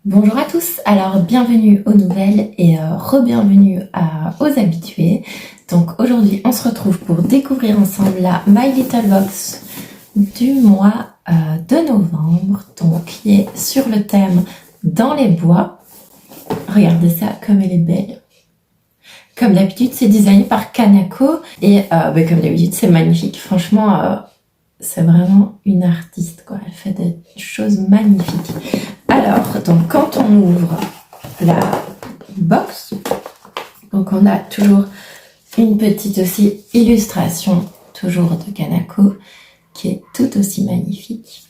Bonjour à tous, alors bienvenue aux nouvelles et re-bienvenue aux habitués. Donc aujourd'hui on se retrouve pour découvrir ensemble la My Little Box du mois de novembre, donc qui est sur le thème dans les bois. Regardez ça comme elle est belle. Comme d'habitude c'est designé par Kanako et comme d'habitude c'est magnifique, franchement c'est vraiment une artiste quoi, elle fait des choses magnifiques. Alors, donc quand on ouvre la box, donc on a toujours une petite aussi illustration, toujours de Kanako, qui est tout aussi magnifique.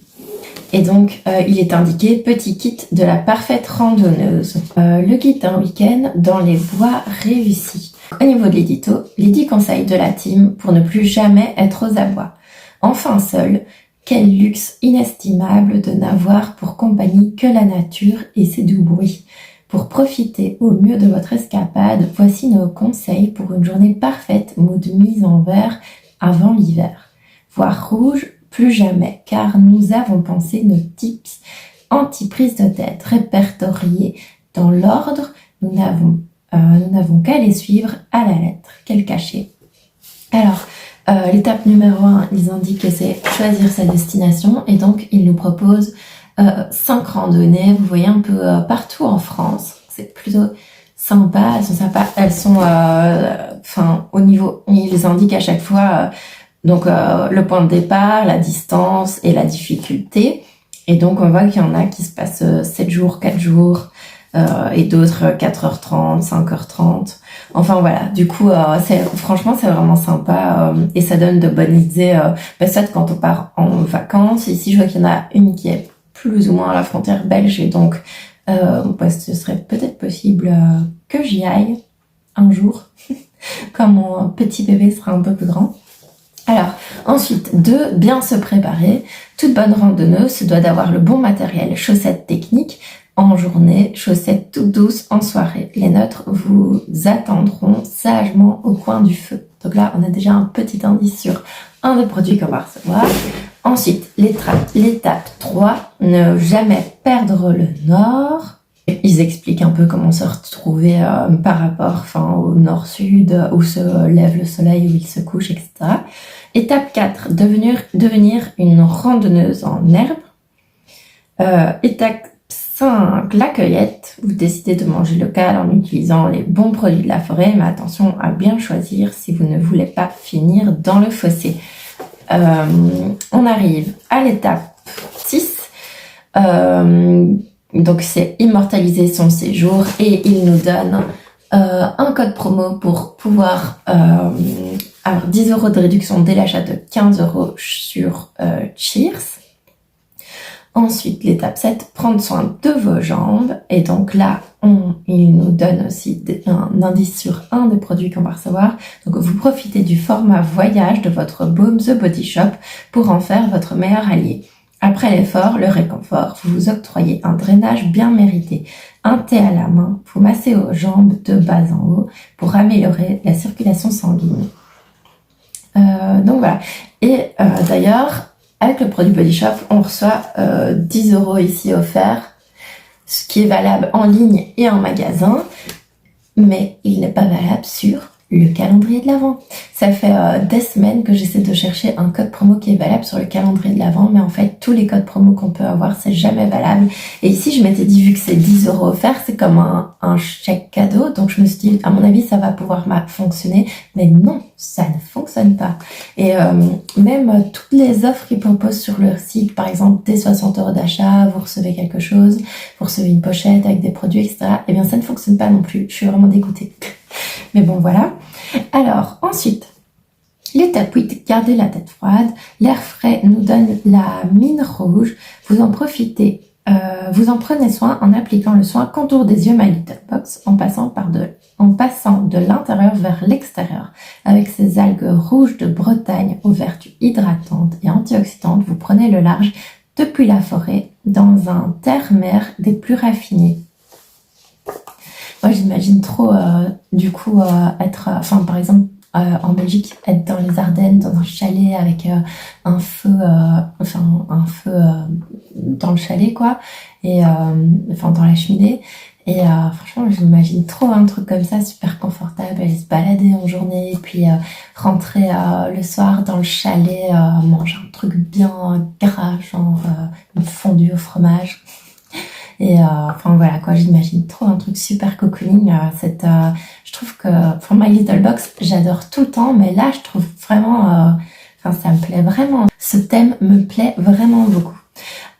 Et donc, il est indiqué petit kit de la parfaite randonneuse. Le kit d'un week-end dans les bois réussis. Au niveau de l'édito, les 10 conseils de la team pour ne plus jamais être aux abois. Enfin seul, quel luxe inestimable de n'avoir pour compagnie que la nature et ses doux bruits. Pour profiter au mieux de votre escapade, voici nos conseils pour une journée parfaite, mood mise en vert avant l'hiver. Voir rouge, plus jamais, car nous avons pensé nos tips anti-prise de tête répertoriés dans l'ordre. Nous n'avons qu'à les suivre à la lettre. Quel cachet. Alors, l'étape numéro 1, ils indiquent que c'est choisir sa destination et donc ils nous proposent 5 randonnées, vous voyez un peu partout en France. C'est plutôt sympa, elles sont sympas, elles sont au niveau, ils les indiquent à chaque fois le point de départ, la distance et la difficulté. Et donc on voit qu'il y en a qui se passent 7 jours, 4 jours et d'autres 4h30, 5h30. Enfin voilà, du coup, franchement, c'est vraiment sympa et ça donne de bonnes idées. Peut-être quand on part en vacances. Ici, je vois qu'il y en a une qui est plus ou moins à la frontière belge et donc ce serait peut-être possible que j'y aille un jour quand mon petit bébé sera un peu plus grand. Alors, ensuite, de bien se préparer. Toute bonne randonneuse se doit d'avoir le bon matériel, chaussettes techniques en journée, chaussettes toutes douces en soirée. Les nôtres vous attendront sagement au coin du feu. Donc là, on a déjà un petit indice sur un des produits qu'on va recevoir. Ensuite, l'étape 3, ne jamais perdre le nord. Ils expliquent un peu comment se retrouver par rapport au nord-sud, où se lève le soleil, où il se couche, etc. Étape 4, devenir une randonneuse en herbe. Étape 5, la cueillette. Vous décidez de manger local en utilisant les bons produits de la forêt, mais attention à bien choisir si vous ne voulez pas finir dans le fossé. On arrive à l'étape 6. Donc c'est immortaliser son séjour et il nous donne un code promo pour pouvoir avoir 10 € de réduction dès l'achat de 15 € sur Cheers. Ensuite, l'étape 7, prendre soin de vos jambes. Et donc là, il nous donne aussi un indice sur un des produits qu'on va recevoir. Donc vous profitez du format voyage de votre Baume The Body Shop pour en faire votre meilleur allié. Après l'effort, le réconfort, vous vous octroyez un drainage bien mérité. Un thé à la main, vous massez aux jambes de bas en haut pour améliorer la circulation sanguine. Donc voilà. Et d'ailleurs, avec le produit Body Shop, on reçoit 10 € ici offerts, ce qui est valable en ligne et en magasin, mais il n'est pas valable sur le calendrier de l'Avent. Ça fait des semaines que j'essaie de chercher un code promo qui est valable sur le calendrier de l'Avent, mais en fait, tous les codes promo qu'on peut avoir, c'est jamais valable. Et ici, je m'étais dit, vu que c'est 10 € offerts, c'est comme un chèque cadeau, donc je me suis dit, à mon avis, ça va pouvoir fonctionner, mais non, ça ne fonctionne pas. Et même toutes les offres qu'ils proposent sur leur site, par exemple, dès 60 € d'achat, vous recevez quelque chose, vous recevez une pochette avec des produits, etc., eh bien, ça ne fonctionne pas non plus. Je suis vraiment dégoûtée. Mais bon, voilà. Alors, ensuite, l'étape 8, gardez la tête froide. L'air frais nous donne la mine rouge. Vous en profitez, vous en prenez soin en appliquant le soin contour des yeux My Little Box en passant de l'intérieur vers l'extérieur. Avec ces algues rouges de Bretagne aux vertus hydratantes et antioxydantes, vous prenez le large depuis la forêt dans un terre-mer des plus raffinés. Moi, j'imagine trop, être, par exemple, en Belgique, être dans les Ardennes, dans un chalet avec un feu, dans le chalet, quoi, et dans la cheminée. Et franchement, j'imagine trop un truc comme ça, super confortable, aller se balader en journée, et puis rentrer le soir dans le chalet, manger un truc bien gras, genre une fondue au fromage. Et voilà quoi, j'imagine trop un truc super cocooning. Je trouve que My Little Box, j'adore tout le temps, mais là je trouve vraiment, ça me plaît vraiment. Ce thème me plaît vraiment beaucoup.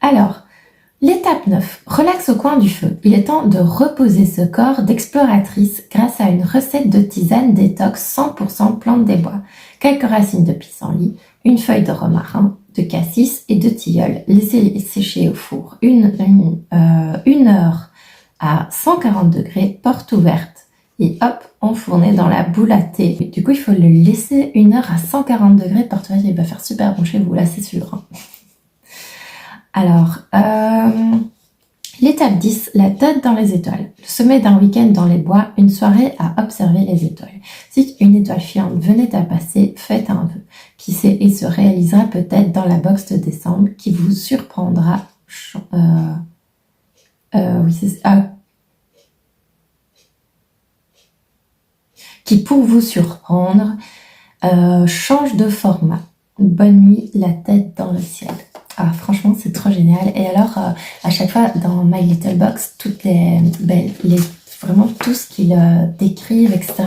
Alors, l'étape 9, relax au coin du feu. Il est temps de reposer ce corps d'exploratrice grâce à une recette de tisane détox 100% plante des bois. Quelques racines de pissenlit, une feuille de romarin, de cassis et de tilleul. Laissez sécher au four une heure à 140 degrés, porte ouverte. Et hop, enfourné dans la boule à thé. Du coup, il faut le laisser 1 heure à 140 degrés, porte ouverte. Il va faire super bon chez vous, là, c'est sûr. Alors, l'étape 10, la tête dans les étoiles. Le sommet d'un week-end dans les bois, une soirée à observer les étoiles. Si une étoile filante venait à passer, faites un vœu. Qui sait, et se réalisera peut-être dans la box de décembre, qui vous surprendra. Qui pour vous surprendre, change de format. Bonne nuit, la tête dans le ciel. Ah, franchement, c'est trop génial. Et alors, à chaque fois, dans My Little Box, vraiment tout ce qu'ils décrivent, etc.,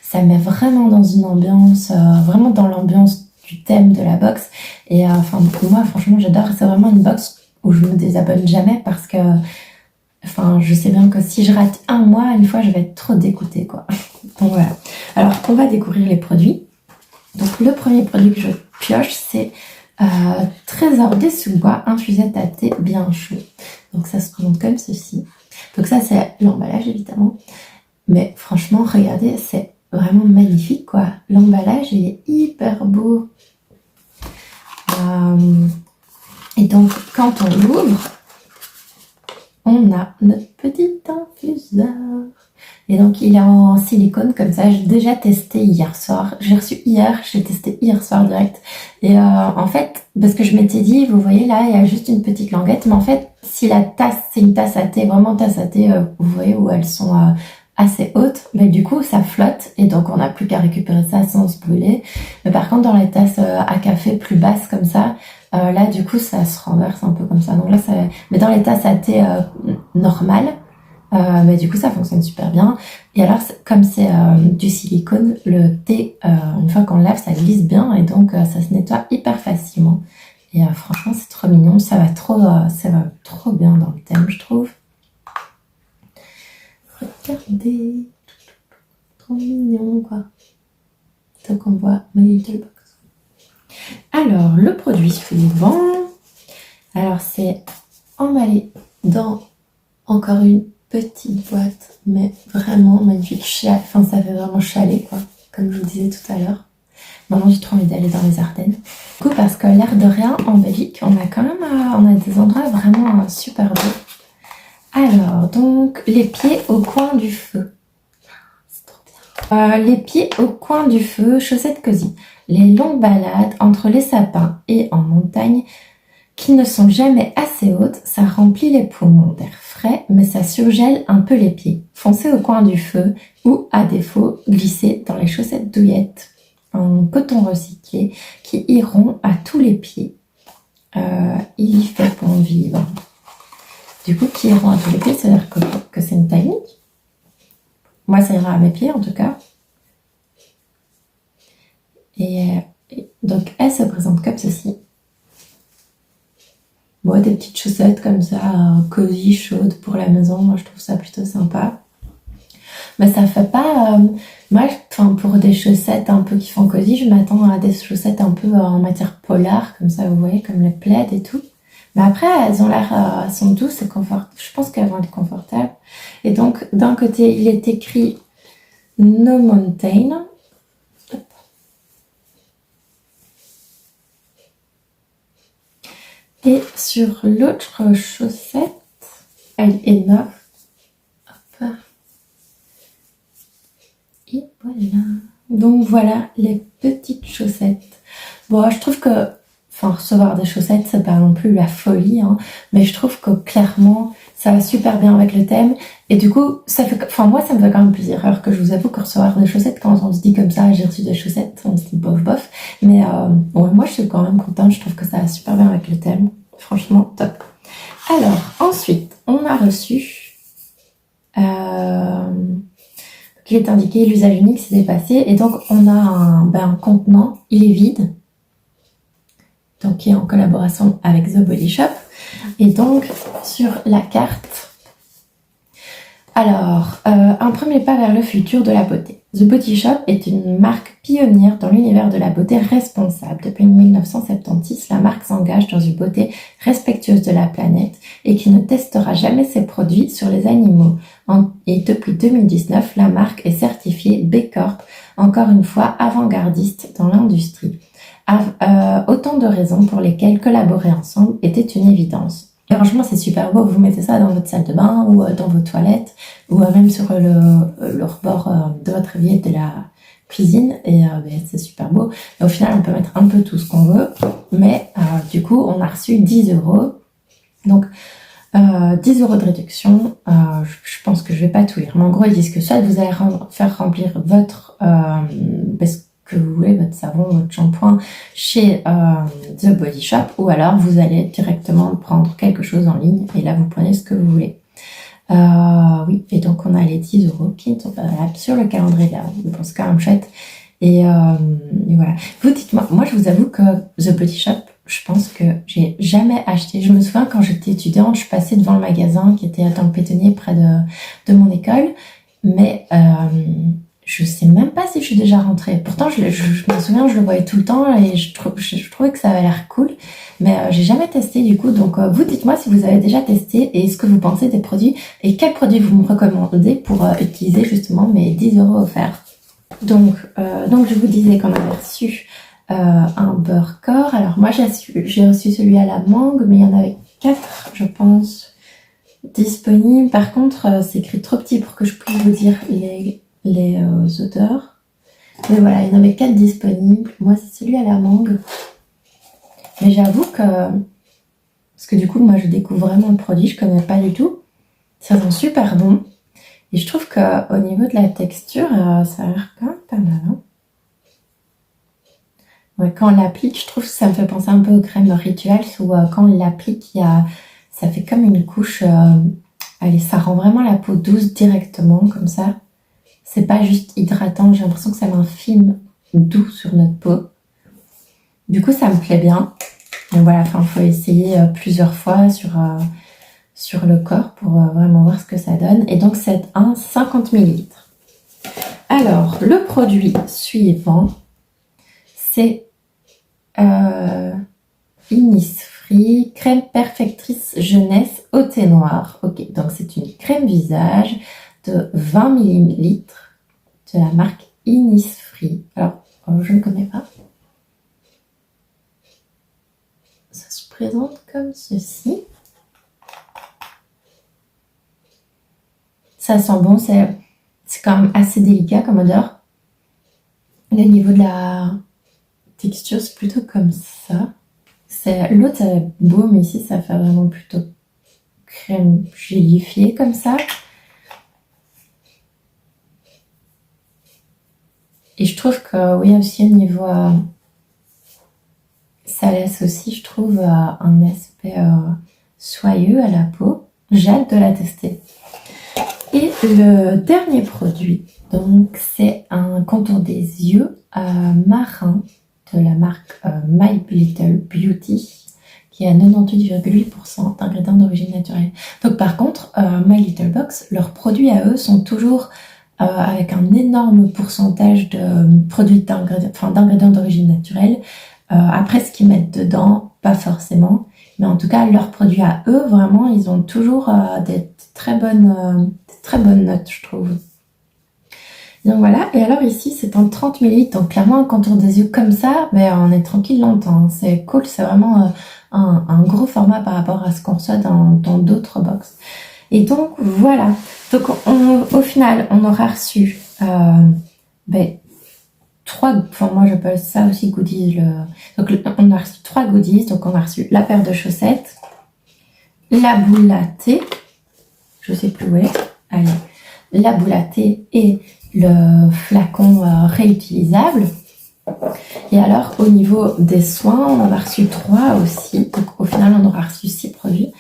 ça met vraiment dans une ambiance, vraiment dans l'ambiance du thème de la box. Et moi, franchement, j'adore. C'est vraiment une box où je me désabonne jamais parce que, je sais bien que si je rate un mois, une fois, je vais être trop dégoûtée, quoi. Donc voilà. Alors, on va découvrir les produits. Donc, le premier produit que je pioche, c'est Trésor des sous-bois, infusette à thé bien chaud. Donc ça se présente comme ceci. Donc ça c'est l'emballage évidemment. Mais franchement, regardez, c'est vraiment magnifique quoi. L'emballage il est hyper beau. Et donc quand on l'ouvre, on a notre petit infuseur. Et donc il est en silicone comme ça, j'ai déjà testé hier soir, j'ai reçu hier, j'ai testé hier soir direct. Et en fait, parce que je m'étais dit, vous voyez là, il y a juste une petite languette, mais en fait, si la tasse, c'est une tasse à thé, vraiment tasse à thé, vous voyez où elles sont assez hautes, mais du coup ça flotte, et donc on n'a plus qu'à récupérer ça sans se brûler. Mais par contre, dans les tasses à café plus basses comme ça, là du coup ça se renverse un peu comme ça. Donc là, mais dans les tasses à thé normales, mais du coup ça fonctionne super bien. Et alors comme c'est du silicone, le thé une fois qu'on le lave ça glisse bien et donc ça se nettoie hyper facilement. Et franchement c'est trop mignon, ça va trop bien dans le thème je trouve. Regardez, trop mignon quoi. Donc on voit My Little Box. Alors le produit suivant, alors c'est emballé dans encore une petite boîte, mais vraiment magnifique. Ça fait vraiment chalet, quoi, comme je vous disais tout à l'heure. Maintenant, j'ai trop envie d'aller dans les Ardennes. Du coup, parce que l'air de rien, en Belgique, on a quand même on a des endroits vraiment super beaux. Alors, donc, les pieds au coin du feu. C'est trop bien. Les pieds au coin du feu, chaussettes cosy. Les longues balades entre les sapins et en montagne qui ne sont jamais assez hautes, ça remplit les poumons d'air frais, mais ça surgèle un peu les pieds. Foncez au coin du feu ou, à défaut, glissez dans les chaussettes douillettes en coton recyclé qui iront à tous les pieds. Il y fait bon vivre. Du coup, qui iront à tous les pieds, c'est-à-dire que c'est une technique. Moi, ça ira à mes pieds en tout cas. Et donc, elle se présente comme ceci. Bon, des petites chaussettes comme ça, cosy, chaudes pour la maison, moi je trouve ça plutôt sympa. Mais ça fait pas... pour des chaussettes un peu qui font cosy, je m'attends à des chaussettes un peu en matière polar, comme ça vous voyez, comme les plaids et tout. Mais après, elles ont l'air, elles sont douces et confortables. Je pense qu'elles vont être confortables. Et donc, d'un côté, il est écrit No Mountain. Et sur l'autre chaussette, elle est neuve. Hop. Et voilà. Donc voilà les petites chaussettes. Bon, je trouve que, enfin, recevoir des chaussettes, c'est pas non plus la folie, hein, mais je trouve que clairement, ça va super bien avec le thème. Et du coup, ça fait, enfin, moi, ça me fait quand même plaisir. Alors que je vous avoue que recevoir des chaussettes, quand on se dit comme ça, j'ai reçu des chaussettes, on se dit bof bof. Mais ouais, moi, je suis quand même contente. Je trouve que ça va super bien avec le thème. Franchement, top. Alors, ensuite, on a reçu. Il est indiqué l'usage unique s'est dépassé. Et donc, on a un contenant, il est vide. Donc, qui est en collaboration avec The Body Shop. Et donc, sur la carte, alors, un premier pas vers le futur de la beauté. The Body Shop est une marque pionnière dans l'univers de la beauté responsable. Depuis 1976, la marque s'engage dans une beauté respectueuse de la planète et qui ne testera jamais ses produits sur les animaux. Et depuis 2019, la marque est certifiée B Corp, encore une fois avant-gardiste dans l'industrie. Autant de raisons pour lesquelles collaborer ensemble était une évidence. Et franchement, c'est super beau. Vous mettez ça dans votre salle de bain ou dans vos toilettes ou même sur le rebord de votre évier de la cuisine. Et c'est super beau. Et au final, on peut mettre un peu tout ce qu'on veut. Mais du coup, on a reçu 10 €. Donc, 10 € de réduction. Je pense que je vais pas tout lire. Mais en gros, ils disent que soit vous allez faire remplir votre... que vous voulez, votre savon, votre shampoing chez The Body Shop, ou alors vous allez directement prendre quelque chose en ligne et là vous prenez ce que vous voulez. Oui, et donc on a les 10 € qui ne sont pas valables sur le calendrier là, je pense quand même chouette. Et voilà. Vous dites-moi, moi je vous avoue que The Body Shop, je pense que j'ai jamais acheté. Je me souviens quand j'étais étudiante, je passais devant le magasin qui était dans le pétonnier près de mon école, mais je sais même pas si je suis déjà rentrée. Pourtant, je me souviens, je le voyais tout le temps et je trouvais que ça avait l'air cool. Mais j'ai jamais testé du coup. Donc, vous dites-moi si vous avez déjà testé et ce que vous pensez des produits et quels produits vous me recommandez pour utiliser justement mes 10 € offerts. Donc, je vous disais qu'on avait reçu un beurre corps. Alors, moi, j'ai reçu celui à la mangue, mais il y en avait 4, je pense, disponibles. Par contre, c'est écrit trop petit pour que je puisse vous dire les odeurs. Mais voilà, il y en avait 4 disponibles. Moi, c'est celui à la mangue. Mais j'avoue que... Parce que du coup, moi, je découvre vraiment le produit. Je connais pas du tout. Ça sent super bon. Et je trouve qu'au niveau de la texture, ça a l'air quand même pas mal. Hein. Ouais, quand on l'applique, je trouve que ça me fait penser un peu aux crèmes Rituals où quand on l'applique, ça fait comme une couche... allez, ça rend vraiment la peau douce directement, comme ça. C'est pas juste hydratant, j'ai l'impression que ça met un film doux sur notre peau. Du coup, ça me plaît bien. Donc voilà, il faut essayer plusieurs fois sur le corps pour vraiment voir ce que ça donne. Et donc, c'est un 50 ml. Alors, le produit suivant, c'est Innisfree, crème perfectrice jeunesse au thé noir. Ok, donc c'est une crème visage de 20 ml de la marque Innisfree. Alors, je ne connais pas. Ça se présente comme ceci. Ça sent bon, c'est quand même assez délicat comme odeur. Le niveau de la texture, c'est plutôt comme ça. L'autre, c'est beau, mais ici, ça fait vraiment plutôt crème gélifiée comme ça. Et je trouve que, oui, aussi au niveau... ça laisse aussi, je trouve, un aspect soyeux à la peau. J'ai hâte de la tester. Et le dernier produit, donc, c'est un contour des yeux marin de la marque My Little Beauty, qui est à 98,8% d'ingrédients d'origine naturelle. Donc par contre, My Little Box, leurs produits à eux sont toujours avec un énorme pourcentage de produits d'ingrédients d'origine naturelle. Après, ce qu'ils mettent dedans, pas forcément. Mais en tout cas, leurs produits à eux, vraiment, ils ont toujours des très bonnes notes, je trouve. Donc voilà, et alors ici c'est en 30 ml, donc clairement un contour des yeux comme ça, mais on est tranquille longtemps, c'est cool, c'est vraiment un gros format par rapport à ce qu'on reçoit dans d'autres box. Et donc voilà, donc au final on aura reçu enfin moi j'appelle ça aussi goodies. Donc on a reçu 3 goodies. Donc on a reçu la paire de chaussettes, la boule à thé, je sais plus où elle est. Allez, la boule à thé et le flacon réutilisable. Et alors au niveau des soins, on en a reçu 3 aussi. Donc au final on aura reçu 6 produits.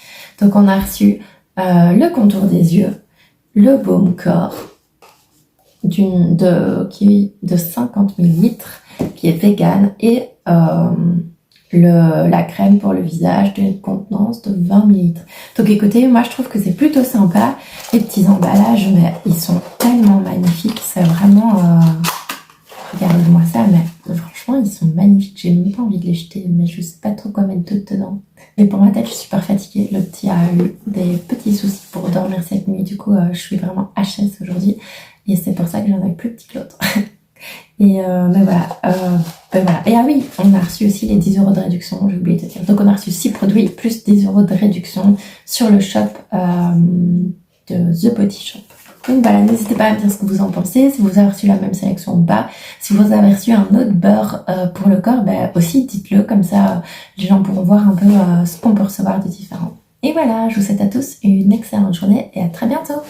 Donc on a reçu le contour des yeux, le baume corps qui est de 50 ml, qui est vegan, et la crème pour le visage d'une contenance de 20 ml. Donc écoutez, moi je trouve que c'est plutôt sympa. Les petits emballages, mais ils sont tellement magnifiques. C'est vraiment... regardez-moi ça, mais franchement ils sont magnifiques. J'ai même pas envie de les jeter, mais je sais pas trop quoi mettre d'autre dedans. Et pour ma tête, je suis super fatiguée. Le petit a eu des petits soucis pour dormir cette nuit. Du coup, je suis vraiment HS aujourd'hui. Et c'est pour ça que j'en ai plus petit que l'autre. Et mais voilà, voilà. Et ah oui, on a reçu aussi les 10 € de réduction, j'ai oublié de dire. Donc on a reçu 6 produits plus 10 € de réduction sur le shop de The Body Shop. Donc voilà, n'hésitez pas à me dire ce que vous en pensez, si vous avez reçu la même sélection ou pas. Si vous avez reçu un autre beurre pour le corps, ben aussi dites-le, comme ça les gens pourront voir un peu ce qu'on peut recevoir de différent. Et voilà, je vous souhaite à tous une excellente journée et à très bientôt.